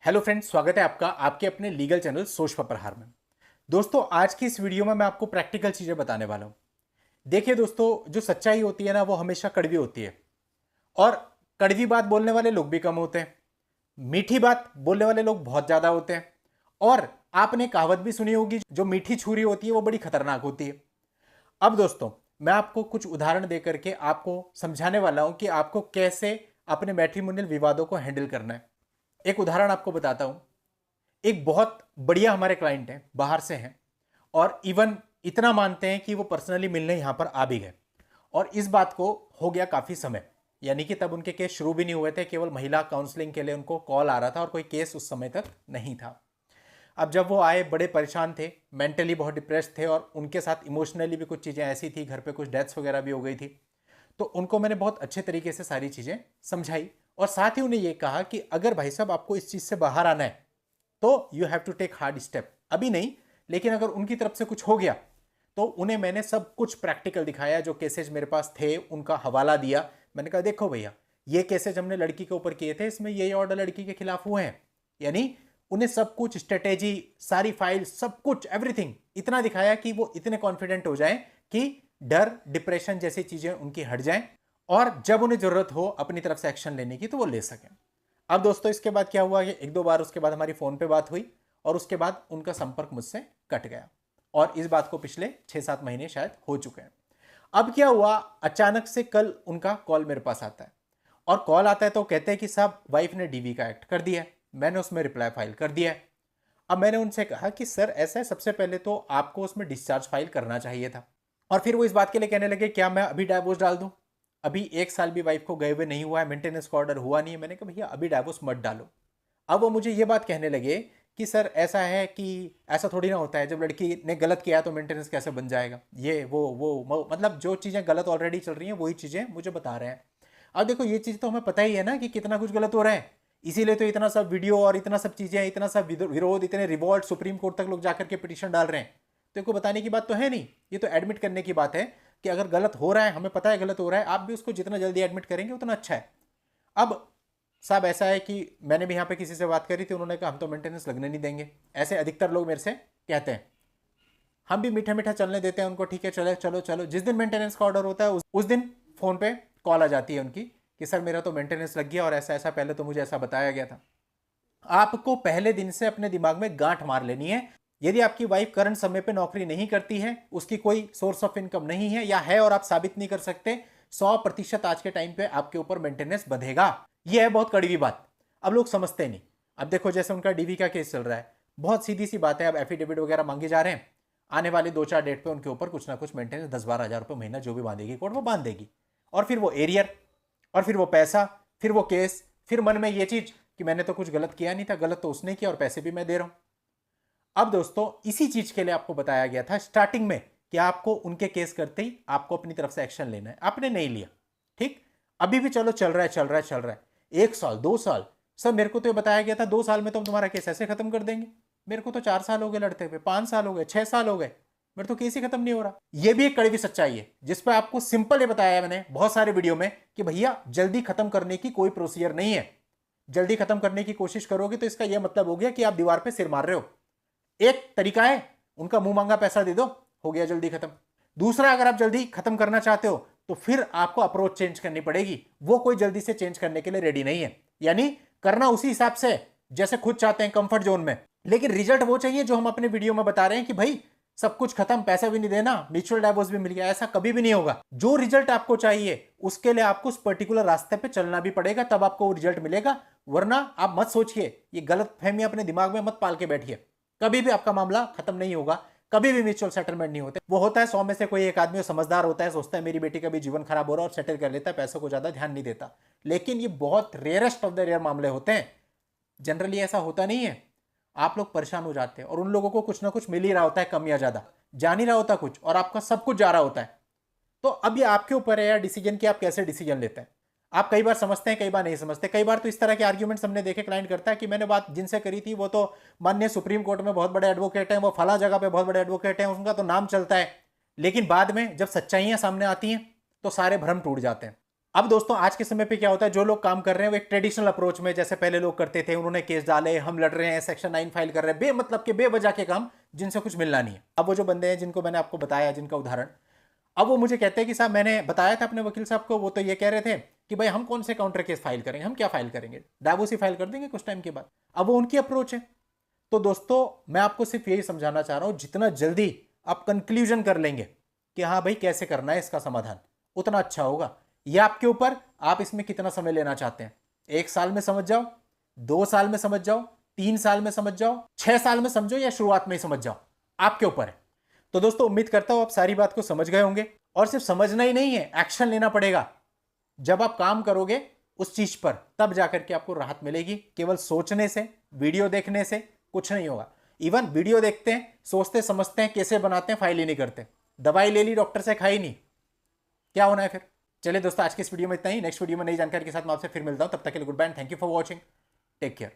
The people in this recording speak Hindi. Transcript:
हेलो फ्रेंड्स, स्वागत है आपका आपके अपने लीगल चैनल सोच पर प्रहार में। दोस्तों, आज की इस वीडियो में मैं आपको प्रैक्टिकल चीज़ें बताने वाला हूँ। देखिए दोस्तों, जो सच्चाई होती है ना, वो हमेशा कड़वी होती है। और कड़वी बात बोलने वाले लोग भी कम होते हैं, मीठी बात बोलने वाले लोग बहुत ज़्यादा होते हैं। और आपने कहावत भी सुनी होगी, जो मीठी छुरी होती है वो बड़ी खतरनाक होती है। अब दोस्तों, मैं आपको कुछ उदाहरण दे करके आपको समझाने वाला हूं कि आपको कैसे अपने मैट्रिमोनियल विवादों को हैंडल करना है। एक उदाहरण आपको बताता हूं। एक बहुत बढ़िया हमारे क्लाइंट हैं, बाहर से हैं, और इवन इतना मानते हैं कि वो पर्सनली मिलने यहां पर आ भी गए। और इस बात को हो गया काफी समय, यानी कि तब उनके केस शुरू भी नहीं हुए थे, केवल महिला काउंसलिंग के लिए उनको कॉल आ रहा था और कोई केस उस समय तक नहीं था। अब जब वो आए, बड़े परेशान थे, मेंटली बहुत डिप्रेस्ड थे, और उनके साथ इमोशनली भी कुछ चीज़ें ऐसी थी, घर पे कुछ डेथ्स वगैरह भी हो गई थी। तो उनको मैंने बहुत अच्छे तरीके से सारी चीज़ें समझाई, और साथ ही उन्हें ये कहा कि अगर भाई साहब आपको इस चीज़ से बाहर आना है तो you have to take hard step. अभी नहीं, लेकिन अगर उनकी तरफ से कुछ हो गया तो उन्हें मैंने सब कुछ प्रैक्टिकल दिखाया। जो केसेज मेरे पास थे उनका हवाला दिया। मैंने कहा देखो भैया, ये केसेज हमने लड़की के ऊपर किए थे, इसमें ये ऑर्डर लड़की के खिलाफ हुए हैं। यानी उन्हें सब कुछ, स्ट्रेटेजी, सारी फाइल, सब कुछ, एवरीथिंग इतना दिखाया कि वो इतने कॉन्फिडेंट हो जाएं कि डर, डिप्रेशन जैसी चीजें उनकी हट जाएं, और जब उन्हें जरूरत हो अपनी तरफ से एक्शन लेने की तो वो ले सकें। अब दोस्तों, इसके बाद क्या हुआ कि एक दो बार उसके बाद हमारी फोन पे बात हुई, और उसके बाद उनका संपर्क मुझसे कट गया। और इस बात को पिछले 6-7 महीने शायद हो चुके हैं। अब क्या हुआ, अचानक से कल उनका कॉल मेरे पास आता है, और कॉल आता है तो कहते हैं कि साहब वाइफ ने डीवी का एक्ट कर दिया है। मैंने उसमें रिप्लाई फाइल कर दिया है। अब मैंने उनसे कहा कि सर ऐसा है, सबसे पहले तो आपको उसमें डिस्चार्ज फाइल करना चाहिए था। और फिर वो इस बात के लिए कहने लगे क्या मैं अभी डाइवोर्स डाल दूं? अभी 1 साल भी वाइफ को गए हुए नहीं हुआ है, मेंटेनेंस का ऑर्डर हुआ नहीं है। मैंने कहा भैया अभी डाइवोर्स मत डालो। अब वो मुझे ये बात कहने लगे कि सर ऐसा है कि ऐसा थोड़ी ना होता है, जब लड़की ने गलत किया तो मेंटेनेंस कैसे बन जाएगा, ये वो मतलब जो चीज़ें गलत ऑलरेडी चल रही हैं वही चीज़ें मुझे बता रहे हैं। अब देखो, ये चीज़ तो हमें पता ही है ना कि कितना कुछ गलत हो रहा है, इसीलिए तो इतना सब वीडियो और इतना सब चीज़ें, इतना सब विरोध, इतने रिवॉल्ट, सुप्रीम कोर्ट तक लोग जाकर के पिटीशन डाल रहे हैं। तो इनको बताने की बात तो है नहीं, ये तो एडमिट करने की बात है कि अगर गलत हो रहा है, हमें पता है गलत हो रहा है, आप भी उसको जितना जल्दी एडमिट करेंगे उतना अच्छा है। अब साहब ऐसा है कि मैंने भी यहाँ पे किसी से बात करी थी, उन्होंने कहा हम तो मेंटेनेंस लगने नहीं देंगे। ऐसे अधिकतर लोग मेरे से कहते हैं। हम भी मीठा मीठा चलने देते हैं उनको, ठीक है चलो चलो चलो। जिस दिन मेंटेनेंस का ऑर्डर होता है उस दिन फोन पे कॉल आ जाती है उनकी कि सर मेरा तो मेंटेनेंस लग गया और ऐसा ऐसा, पहले तो मुझे ऐसा बताया गया था। आपको पहले दिन से अपने दिमाग में गांठ मार लेनी है। यदि आपकी वाइफ करंट समय पे नौकरी नहीं करती है, उसकी कोई सोर्स ऑफ इनकम नहीं है, या है और आप साबित नहीं कर सकते, 100% आज के टाइम पे आपके ऊपर मेंटेनेंस बंधेगा। यह है बहुत कड़वी बात। अब लोग समझते नहीं। अब देखो, जैसे उनका डीवी का केस चल रहा है, बहुत सीधी सी बात है। अब एफिडेविट वगैरह मांगे जा रहे हैं, आने वाली 2-4 डेट पे उनके ऊपर कुछ ना कुछ मेंटेनेंस 10-12 हज़ार रुपये महीना जो भी बांधेगी कोर्ट, वो बांध देगी। और फिर वो एरियर, और फिर वो पैसा, फिर वो केस, फिर मन में ये चीज कि मैंने तो कुछ गलत किया नहीं था, गलत तो उसने किया और पैसे भी मैं दे रहा हूं। अब दोस्तों, इसी चीज के लिए आपको बताया गया था स्टार्टिंग में कि आपको उनके केस करते ही आपको अपनी तरफ से एक्शन लेना है। आपने नहीं लिया, ठीक। अभी भी चलो चल रहा है चल रहा है चल रहा है, 1 साल 2 साल। सर मेरे को तो ये बताया गया था 2 साल में तो हम तुम्हारा केस ऐसे खत्म कर देंगे। मेरे को तो 4 साल हो गए लड़ते हुए, 5 साल हो गए, 6 साल हो गए, मेरे तो केस ही खत्म नहीं हो रहा। ये भी एक कड़वी सच्चाई है, जिस पर आपको सिंपल ये बताया है मैंने बहुत सारे वीडियो में कि भैया जल्दी खत्म करने की कोई प्रोसीजर नहीं है। जल्दी खत्म करने की कोशिश करोगे तो इसका यह मतलब हो गया कि आप दीवार पे सिर मार रहे हो। एक तरीका है, उनका मुंह मांगा पैसा दे दो, हो गया जल्दी खत्म। दूसरा, अगर आप जल्दी खत्म करना चाहते हो तो फिर आपको अप्रोच चेंज करनी पड़ेगी। वो कोई जल्दी से चेंज करने के लिए रेडी नहीं है। यानी करना उसी हिसाब से जैसे खुद चाहते हैं, कंफर्ट जोन में, लेकिन रिजल्ट वो चाहिए जो हम अपने वीडियो में बता रहे हैं कि भाई सब कुछ खत्म, पैसा भी नहीं देना, म्यूचुअल डाइवोर्स भी मिल गया। ऐसा कभी भी नहीं होगा। जो रिजल्ट आपको चाहिए उसके लिए आपको उस पर्टिकुलर रास्ते पे चलना भी पड़ेगा, तब आपको वो रिजल्ट मिलेगा। वरना आप मत सोचिए, ये गलत फहमी अपने दिमाग में मत पाल के बैठिए। कभी भी आपका मामला खत्म नहीं होगा, कभी भी म्यूचुअल सेटलमेंट नहीं होते। वो होता है 100 में से कोई एक आदमी समझदार होता है, सोचता है मेरी बेटी का भी जीवन खराब हो रहा है और सेटल कर लेता है, पैसों को ज्यादा ध्यान नहीं देता। लेकिन ये बहुत रेयरेस्ट ऑफ द रेयर मामले होते हैं। जनरली ऐसा होता नहीं है। आप लोग परेशान हो जाते हैं और उन लोगों को कुछ ना कुछ मिल ही रहा होता है, कम या ज्यादा, जा नहीं रहा होता कुछ, और आपका सब कुछ जा रहा होता है। तो अब ये आपके ऊपर है यार डिसीजन कि आप कैसे डिसीजन लेते हैं। आप कई बार समझते हैं, कई बार नहीं समझते। कई बार तो इस तरह के आर्ग्यूमेंट्स हमने देखे, क्लाइंट करता है कि मैंने बात जिनसे करी थी वो तो माननीय सुप्रीम कोर्ट में बहुत बड़े एडवोकेट हैं, वो फला जगह पे बहुत बड़े एडवोकेट हैं, उनका तो नाम चलता है। लेकिन बाद में जब सच्चाइयां सामने आती हैं तो सारे भ्रम टूट जाते हैं। अब दोस्तों आज के समय पे क्या होता है, जो लोग काम कर रहे हैं वो एक ट्रेडिशनल अप्रोच में, जैसे पहले लोग करते थे, उन्होंने केस डाले, हम लड़ रहे हैं, सेक्शन 9 फाइल कर रहे हैं, बेमतलब के बेवजह के काम जिनसे कुछ मिलना नहीं है। अब वो जो बंदे हैं जिनको मैंने आपको बताया, जिनका उदाहरण, अब वो मुझे कहते हैं कि साहब मैंने बताया था अपने वकील साहब को, वो तो ये कह रहे थे कि भाई हम कौन से काउंटर केस फाइल करेंगे, हम क्या फाइल करेंगे, डाइवोर्स ही फाइल कर देंगे कुछ टाइम के बाद। अब वो उनकी अप्रोच है। तो दोस्तों मैं आपको सिर्फ यही समझाना चाह रहा हूं, जितना जल्दी आप कंक्लूजन कर लेंगे कि हाँ भाई कैसे करना है इसका समाधान, उतना अच्छा होगा। ये आपके ऊपर, आप इसमें कितना समय लेना चाहते हैं। 1 साल में समझ जाओ, 2 साल में समझ जाओ, 3 साल में समझ जाओ, 6 साल में समझो, या शुरुआत में ही समझ जाओ, आपके ऊपर है। तो दोस्तों उम्मीद करता हूं आप सारी बात को समझ गए होंगे, और सिर्फ समझना ही नहीं है, एक्शन लेना पड़ेगा। जब आप काम करोगे उस चीज पर, तब जाकर के आपको राहत मिलेगी। केवल सोचने से, वीडियो देखने से कुछ नहीं होगा। इवन वीडियो देखते हैं, सोचते समझते हैं, कैसे बनाते हैं, फाइल ही नहीं करते, दवाई ले ली, डॉक्टर से खाई नहीं, क्या होना है फिर। चलिए दोस्तों आज की इस वीडियो में इतना ही। नेक्स्ट वीडियो में नई जानकारी के साथ मैं आपसे फिर मिलता हूं। तब तक के लिए good bye, thank you for watching, take care.